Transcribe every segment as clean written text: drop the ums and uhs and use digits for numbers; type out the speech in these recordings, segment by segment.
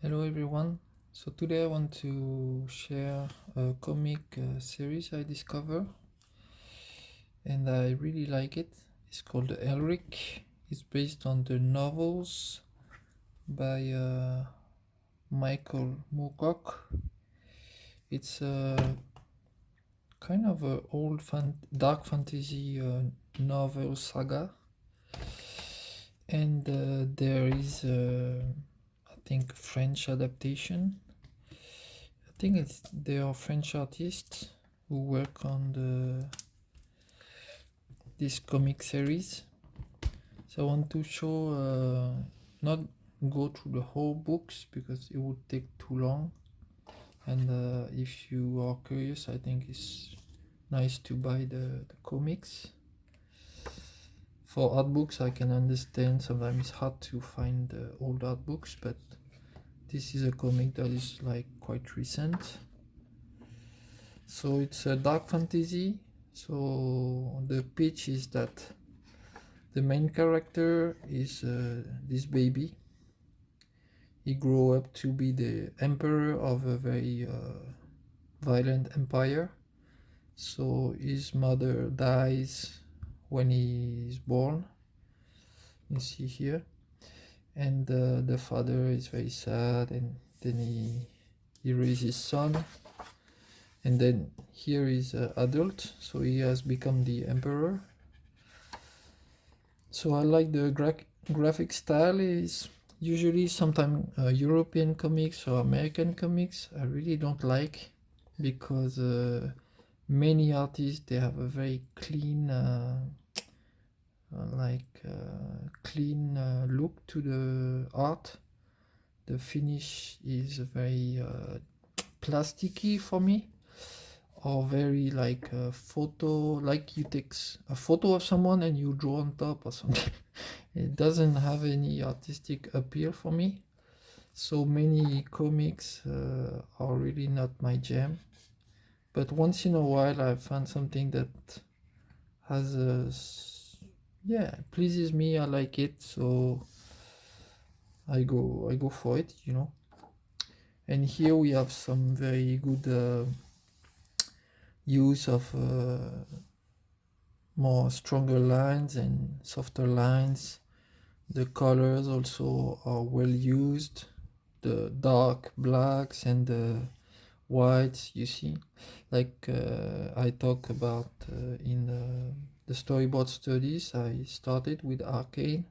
Hello everyone. So today I want to share a comic series I discovered and I really like it. It's called Elric. It's based on the novels by Michael Moorcock. It's a kind of a old dark fantasy novel saga, and there is I think French adaptation. I think they are French artists who work on this comic series. So I want to show, not go through the whole books because it would take too long. And if you are curious, I think it's nice to buy the comics. For art books, I can understand sometimes it's hard to find old art books, but this is a comic that is like quite recent. So it's a dark fantasy. So the pitch is that the main character is this baby. He grew up to be the emperor of a very violent empire. So his mother dies when he is born. You see here, and the father is very sad, and then he raises his son, and then here is an adult, so he has become the emperor. So I like the graphic style. Is usually sometimes European comics or American comics I really don't like, because many artists, they have a very clean clean look to the art. The finish is very plasticky for me, or very like a photo, like you take a photo of someone and you draw on top or something. It doesn't have any artistic appeal for me. So many comics are really not my jam, but once in a while I find something that has yeah, pleases me, I like it, so I go for it, you know. And here we have some very good use of more stronger lines and softer lines. The colors also are well used, the dark blacks and the whites, you see. Like I talk about in the storyboard studies I started with Arcane,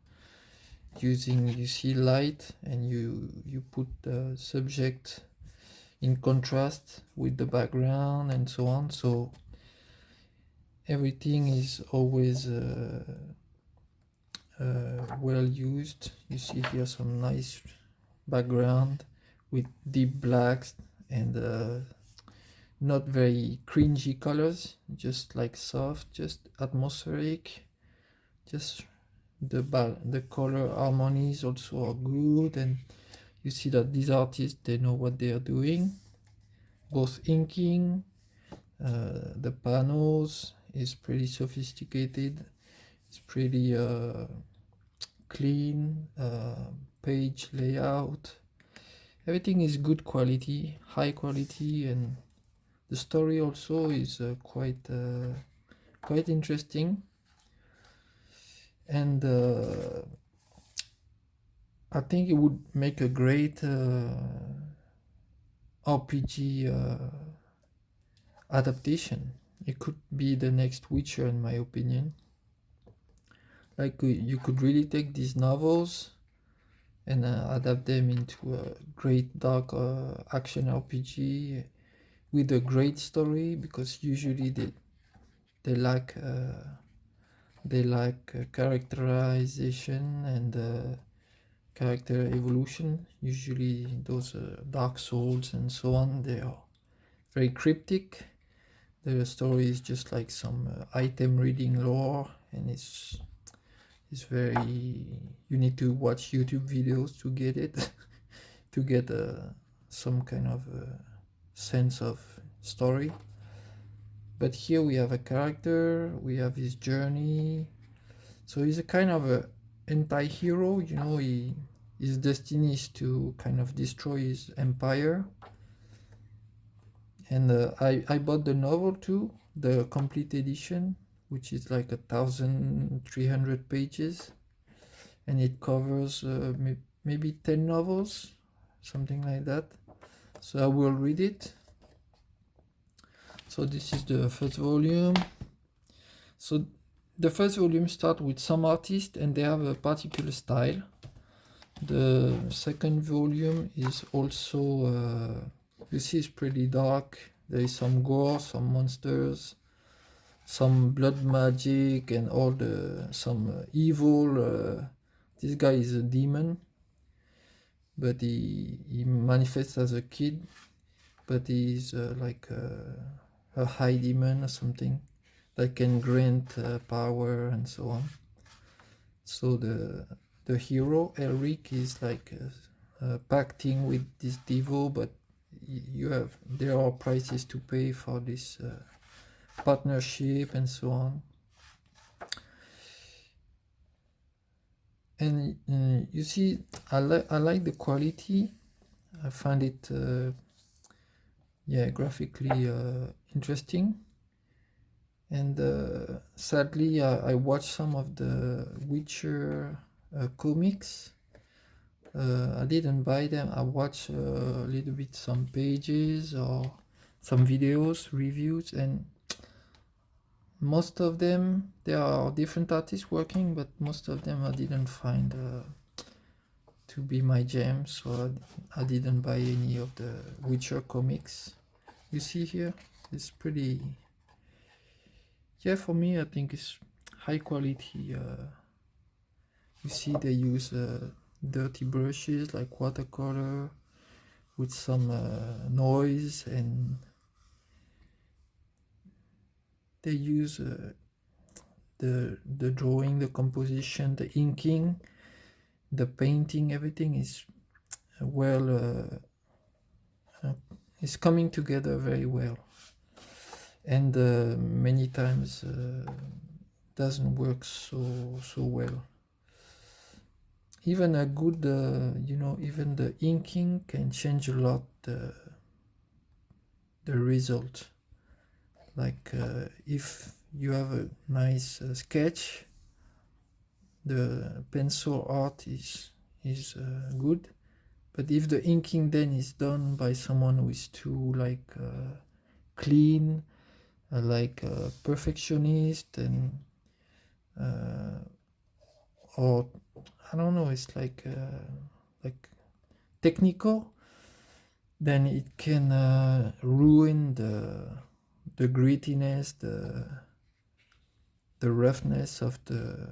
using, you see, light, and you put the subject in contrast with the background and so on. So everything is always well used. You see here some nice background with deep blacks and not very cringy colors, just like soft, just atmospheric, just the color harmonies also are good. And you see that these artists, they know what they are doing, both inking, the panels is pretty sophisticated, it's pretty clean, page layout, everything is good quality, high quality, and the story also is quite interesting. And I think it would make a great RPG adaptation. It could be the next Witcher, in my opinion. Like you could really take these novels and adapt them into a great dark action RPG with a great story, because usually they lack characterization and character evolution. Usually those Dark Souls and so on, they are very cryptic. The story is just like some item reading lore, and it's very, you need to watch YouTube videos to get it to get some kind of sense of story. But here we have a character, we have his journey. So he's a kind of a anti-hero, you know. his destiny is to kind of destroy his empire. And I bought the novel too, the complete edition, which is like 1,300 pages, and it covers maybe 10 novels, something like that. So I will read it. So this is the first volume. So the first volume starts with some artists and they have a particular style. The second volume is also, you see, it's pretty dark. There is some gore, some monsters, some blood magic, and some evil. This guy is a demon, but he manifests as a kid, but he's like a high demon or something that can grant power and so on. So the hero Elric is like pacting with this devil, but there are prices to pay for this partnership and so on. And you see, I like the quality. I find it graphically interesting. And sadly, I watched some of the Witcher comics. I didn't buy them. I watched a little bit some pages or some videos, reviews, and most of them, there are different artists working, but most of them I didn't find to be my jam, so I didn't buy any of the Witcher comics. You see here, it's pretty, yeah, for me I think it's high quality. You see they use dirty brushes like watercolor with some noise, and they use the drawing, the composition, the inking, the painting, everything is is coming together very well, and many times doesn't work so well. Even a good even the inking can change a lot the result. Like if you have a nice sketch, the pencil art is good, but if the inking then is done by someone who is too like clean, like perfectionist, and or I don't know, it's like technical, then it can ruin the grittiness, the roughness of the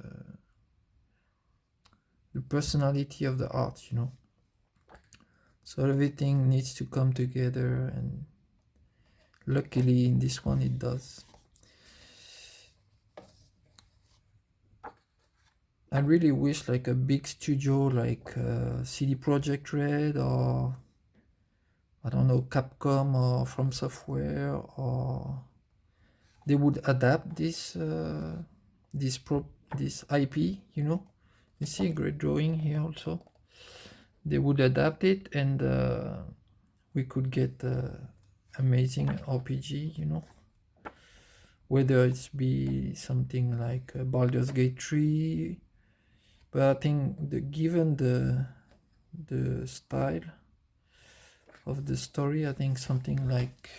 personality of the art, So everything needs to come together, and luckily in this one it does. I really wish like a big studio like CD Projekt Red, or I don't know, Capcom or From Software, or they would adapt this IP, You see a great drawing here also. They would adapt it, and we could get amazing RPG, whether it's be something like Baldur's Gate 3, but I think given the style of the story, I think something like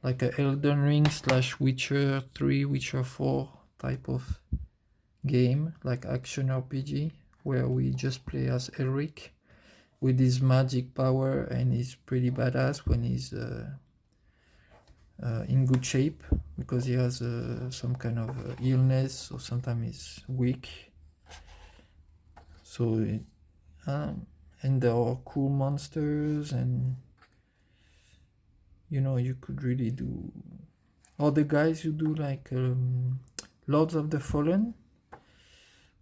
a Elden Ring / Witcher 3, Witcher 4 type of game, like action RPG, where we just play as Elric with his magic power, and he's pretty badass when he's in good shape, because he has some kind of illness, or sometimes he's weak. So and there are cool monsters, and you could really do, or the guys who do like Lords of the Fallen,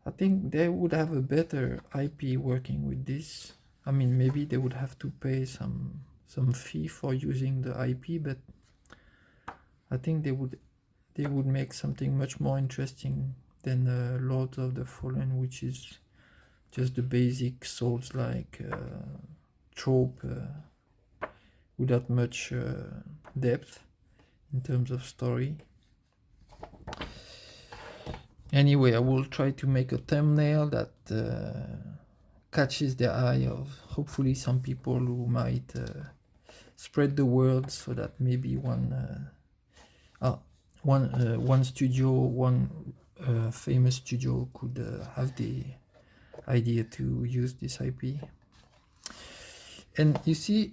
I think they would have a better IP working with this. I mean, maybe they would have to pay some fee for using the IP, but I think they would make something much more interesting than Lords of the Fallen, which is just the basic Souls-like trope without much depth in terms of story. Anyway, I will try to make a thumbnail that catches the eye of hopefully some people who might spread the word, so that maybe one studio, one famous studio could have the idea to use this IP. And you see,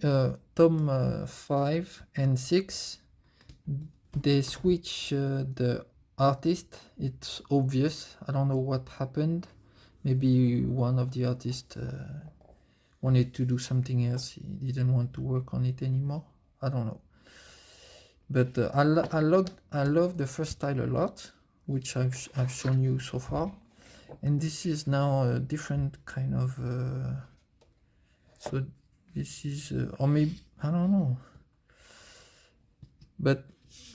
Tom 5 and 6, they switch the artist. It's obvious. I don't know what happened. Maybe one of the artists wanted to do something else. He didn't want to work on it anymore. I don't know. But I love the first style a lot, which I've shown you so far. And this is now a different kind of... so this is... or maybe... I don't know. But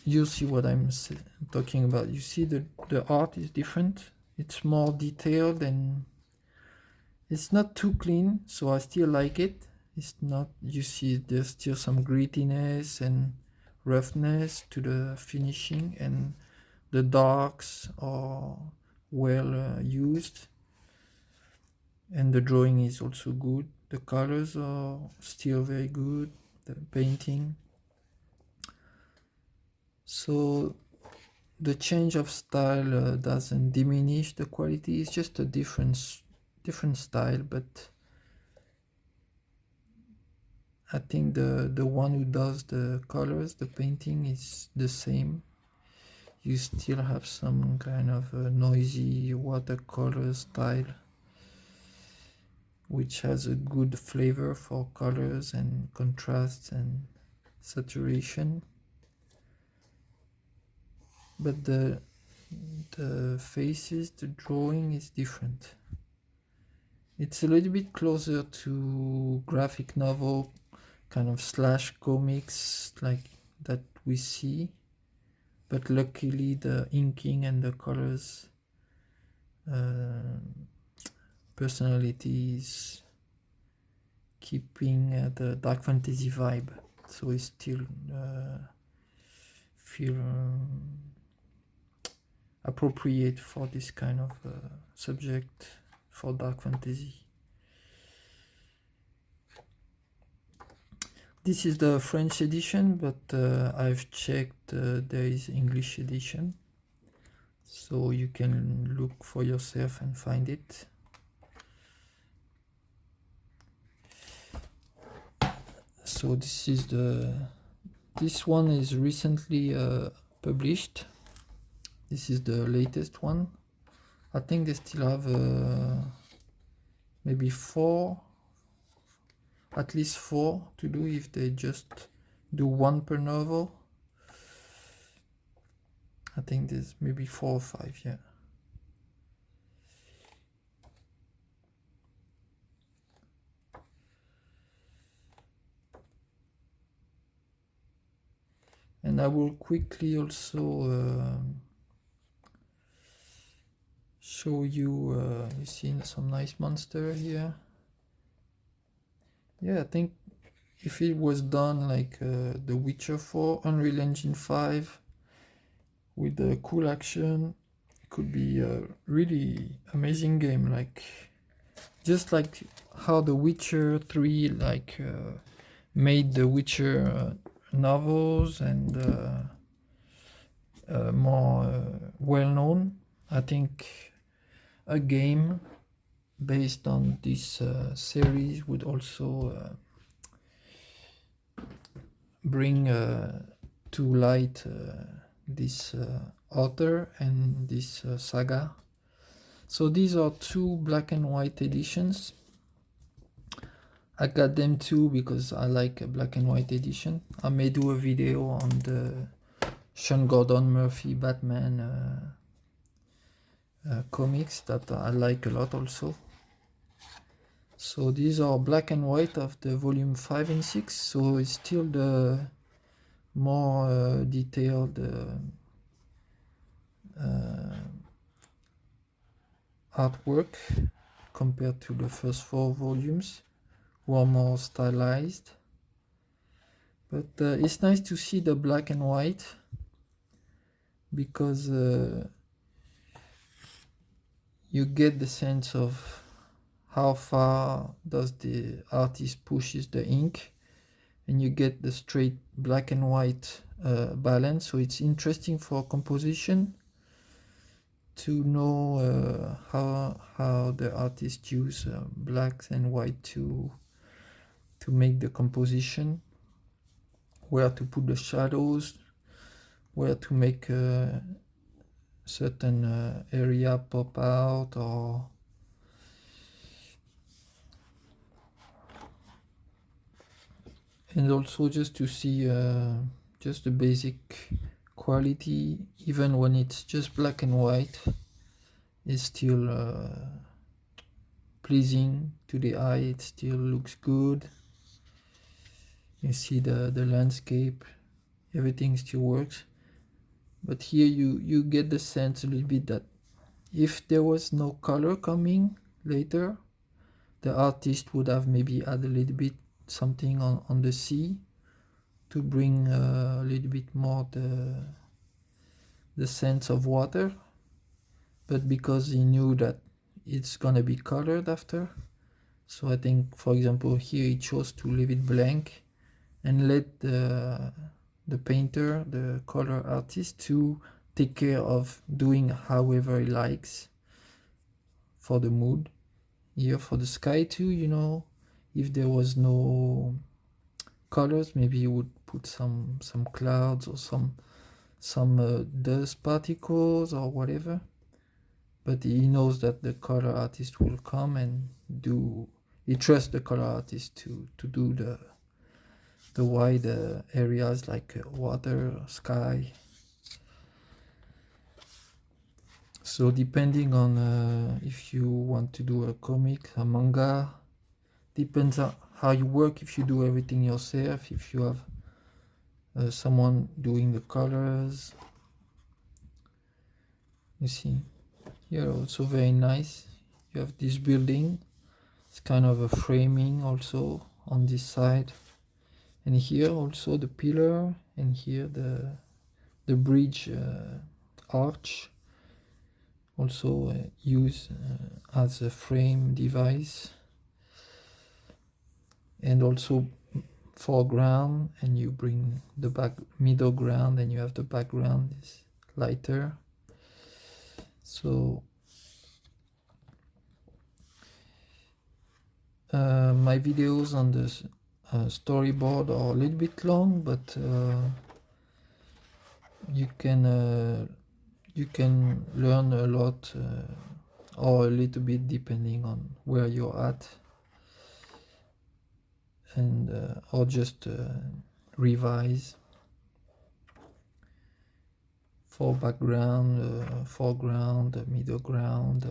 you see what I'm talking about. You see the art is different. It's more detailed and it's not too clean, so I still like it. It's not, you see there's still some grittiness and roughness to the finishing, and the darks are well used, and the drawing is also good. The colors are still very good, the painting. So the change of style doesn't diminish the quality. It's just a different style, but I think the one who does the colors, the painting, is the same. You still have some kind of noisy watercolor style, which has a good flavor for colors and contrasts and saturation. But the faces, the drawing is different. It's a little bit closer to graphic novel, kind of slash comics like that we see. But luckily the inking and the colors, personalities, keeping the dark fantasy vibe. So it still feel appropriate for this kind of subject, for dark fantasy. This is the French edition, but I've checked there is English edition, so you can look for yourself and find it. So this one is recently published. This is the latest one. I think they still have maybe at least four to do if they just do one per novel. I think there's maybe 4 or 5, yeah. And I will quickly also show you, you see some nice monster here. Yeah, I think if it was done like The Witcher 4, Unreal Engine 5, with the cool action, it could be a really amazing game, like just like how The Witcher 3 like made The Witcher novels and more well known. I think a game based on this series would also bring to light this author and this saga. So these are 2 black and white editions. I got them too because I like a black and white edition. I may do a video on the Sean Gordon Murphy Batman comics that I like a lot also. So these are black and white of the volume 5 and 6, so it's still the more detailed artwork compared to the first 4 volumes, who are more stylized. But it's nice to see the black and white, because you get the sense of how far does the artist pushes the ink, and you get the straight black and white balance. So it's interesting for composition to know how the artist use blacks and white to make the composition, where to put the shadows, where to make certain area pop out, or and also just to see just the basic quality, even when it's just black and white, is still pleasing to the eye. It still looks good. You see the landscape, everything still works. But here you get the sense a little bit that if there was no color coming later, the artist would have maybe add a little bit something on the sea to bring a little bit more the sense of water. But because he knew that it's gonna be colored after, so I think, for example, here he chose to leave it blank and let the painter, the color artist, to take care of doing however he likes for the mood. Here for the sky too, you know, if there was no colors, maybe you would put some clouds or some dust particles or whatever. But he knows that the color artist will come and he trusts the color artist to do the wide areas like water, sky. So depending on if you want to do a comic, a manga, depends on how you work. If you do everything yourself, if you have someone doing the colors. You see, here also very nice. You have this building. It's kind of a framing also on this side. And here also the pillar, and here the bridge arch, also used as a frame device. And also foreground, and you bring the middle ground, and you have the background is lighter. So my videos on the storyboard are a little bit long, but you can learn a lot or a little bit depending on where you're at, and or just revise for background, foreground, middle ground,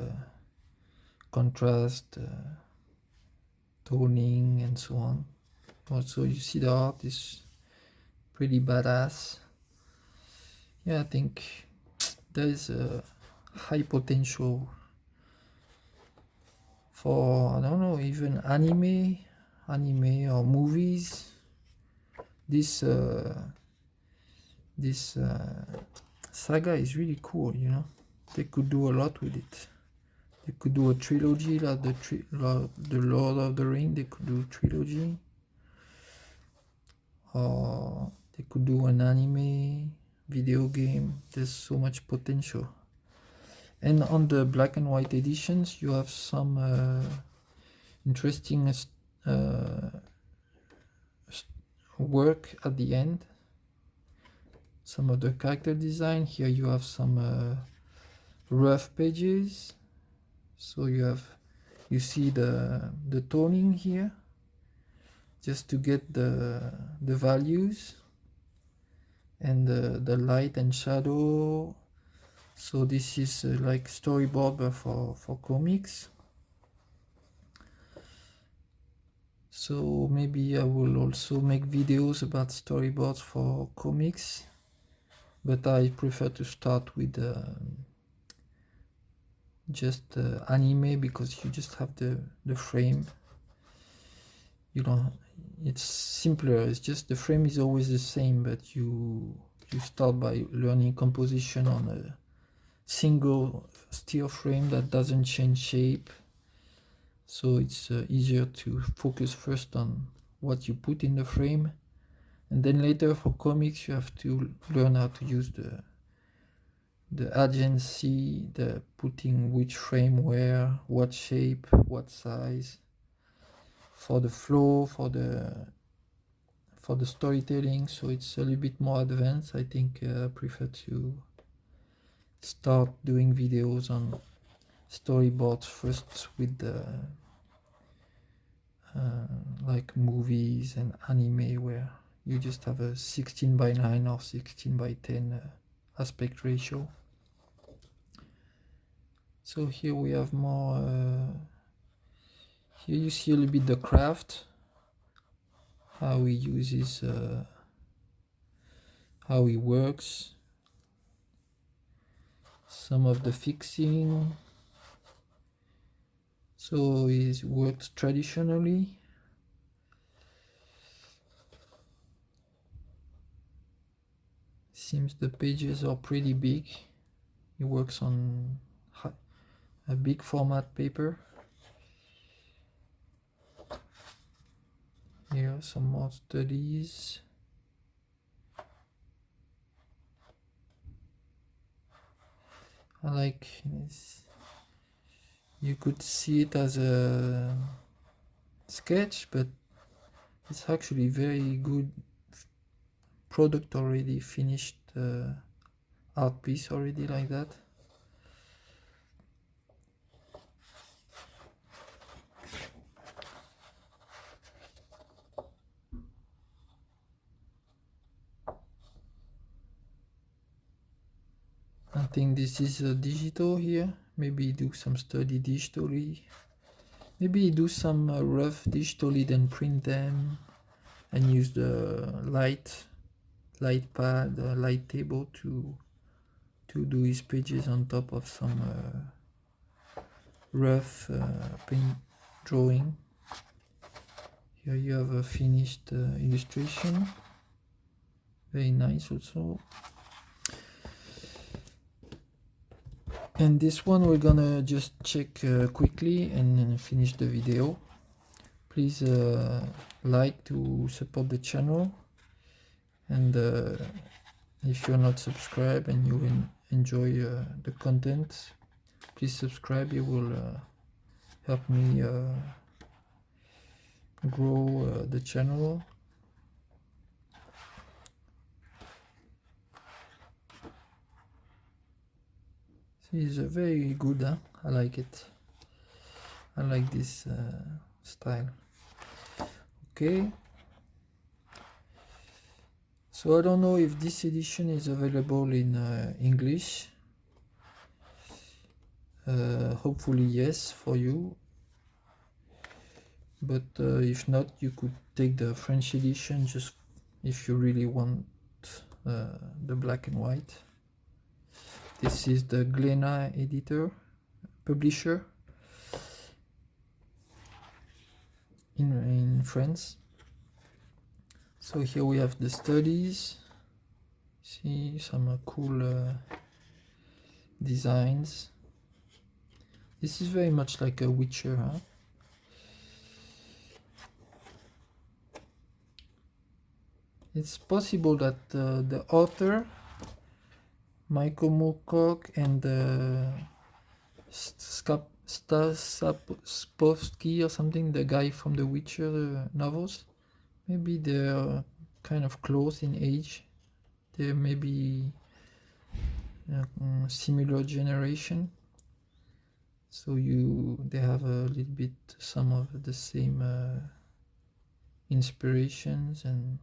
contrast, toning, and so on. Also, you see the art is pretty badass. Yeah, I think there is a high potential for, I don't know, even anime or movies. This saga is really cool, you know. They could do a lot with it. They could do a trilogy, like the Lord of the Ring. They could do a trilogy, or they could do an anime, video game. There's so much potential. And on the black and white editions, you have some interesting work at the end. Some of the character design. Here you have some rough pages. So you see the toning here, just to get the values and the light and shadow. So this is like storyboard, but for comics. So maybe I will also make videos about storyboards for comics, but I prefer to start with just anime, because you just have the frame. You don't, it's simpler, it's just the frame is always the same, but you start by learning composition on a single steel frame that doesn't change shape, so it's easier to focus first on what you put in the frame, and then later for comics you have to learn how to use the agency, the putting which frame where, what shape, what size, for the flow, for the storytelling. So it's a little bit more advanced. I think I prefer to start doing videos on storyboards first with the like movies and anime, where you just have a 16:9 or 16:10 aspect ratio. So here we have more, here you see a little bit the craft, how he uses, how he works, some of the fixing. So he works traditionally. Seems the pages are pretty big. He works on a big format paper. Here are some more studies. I like this. You could see it as a sketch, but it's actually very good product already, finished art piece already like that. I think this is digital here. Maybe do some study digitally. Maybe do some rough digitally, then print them and use the light pad, light table to do his pages on top of some rough paint drawing. Here you have a finished illustration, very nice also. And this one we're gonna just check quickly and finish the video. Please like to support the channel, and if you're not subscribed and you enjoy the content, please subscribe. It will help me grow the channel. It's very good, huh? I like it. I like this style. Okay, so I don't know if this edition is available in English. Hopefully yes for you, but if not, you could take the French edition just if you really want the black and white. This is the Glénat editor, publisher in France. So here we have the studies. See some cool designs. This is very much like a Witcher, huh? It's possible that the author, Michael Moorcock, and Sposky or something, the guy from the Witcher novels, maybe they're kind of close in age. They're maybe similar generation, so they have a little bit some of the same inspirations and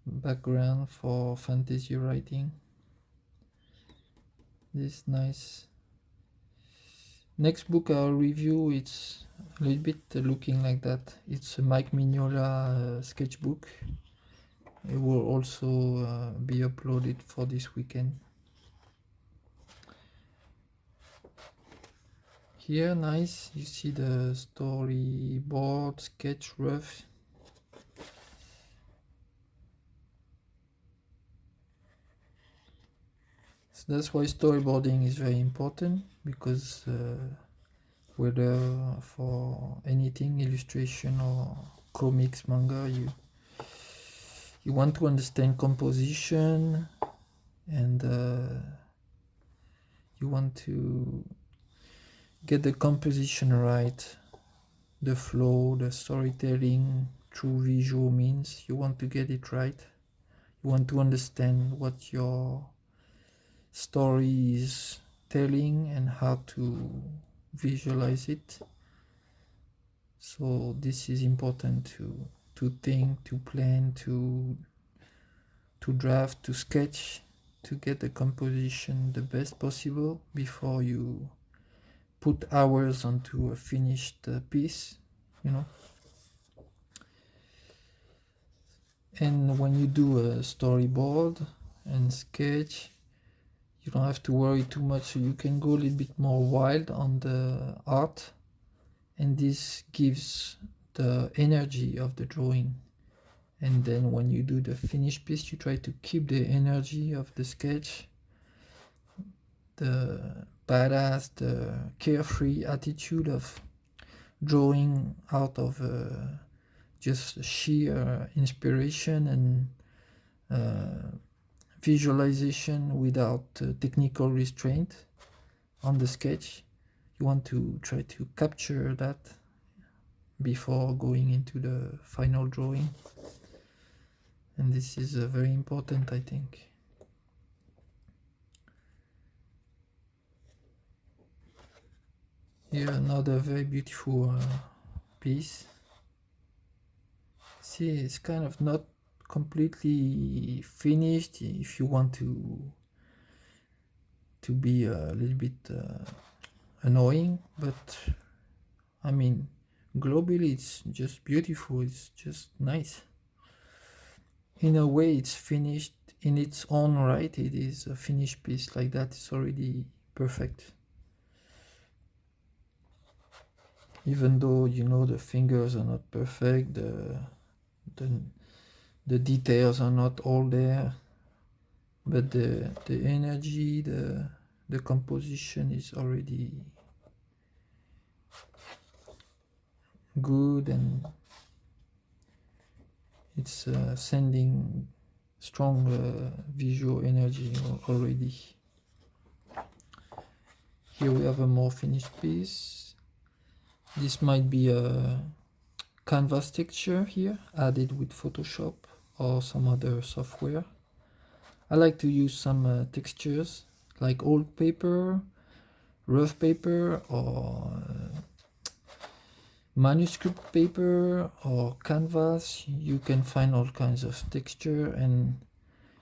background for fantasy writing. This nice. Next book I'll review, it's a little bit looking like that. It's a Mike Mignola sketchbook. It will also be uploaded for this weekend. Here, nice, you see the storyboard, sketch, rough. So that's why storyboarding is very important, because whether for anything, illustration or comics, manga, you want to understand composition, and you want to get the composition right, the flow, the storytelling through visual means. You want to get it right. You want to understand what your story is telling and how to visualize it. So this is important to think, to plan, to draft, to sketch, to get the composition the best possible before you put hours onto a finished piece, you know. And when you do a storyboard and sketch, you don't have to worry too much, so you can go a little bit more wild on the art, and this gives the energy of the drawing. And then when you do the finished piece, you try to keep the energy of the sketch, the badass, the carefree attitude of drawing out of just sheer inspiration and visualization without technical restraint on the sketch. You want to try to capture that before going into the final drawing, and this is very important, I think. Here another very beautiful piece. See, it's kind of not completely finished. If you want to be a little bit annoying, but I mean, globally it's just beautiful, it's just nice. In a way, it's finished in its own right. It is a finished piece like that. It's already perfect. Even though, you know, the fingers are not perfect, the details are not all there, but the energy, the composition is already good, and it's sending strong visual energy already. Here we have a more finished piece. This might be a canvas texture here, added with Photoshop or some other software. I like to use some textures like old paper, rough paper, or manuscript paper, or canvas. You can find all kinds of texture, and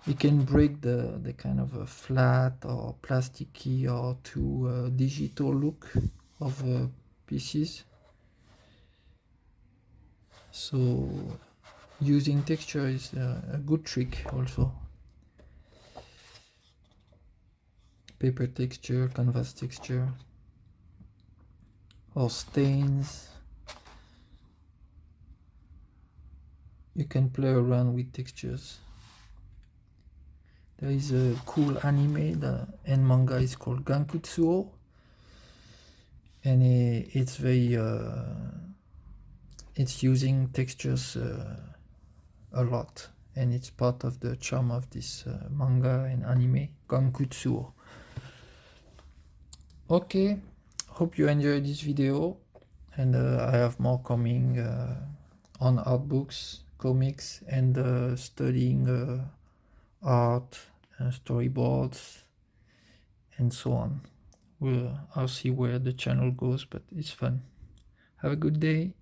you can break the kind of a flat or plasticky or too digital look of pieces. So using texture is a good trick also. Paper texture, canvas texture, or stains. You can play around with textures. There is a cool anime and manga is called Gankutsuo, and it's very it's using textures a lot, and it's part of the charm of this manga and anime, Gankutsuo. Okay, hope you enjoyed this video, and I have more coming on art books, comics, and studying art, storyboards, and so on. I'll see where the channel goes, but it's fun. Have a good day.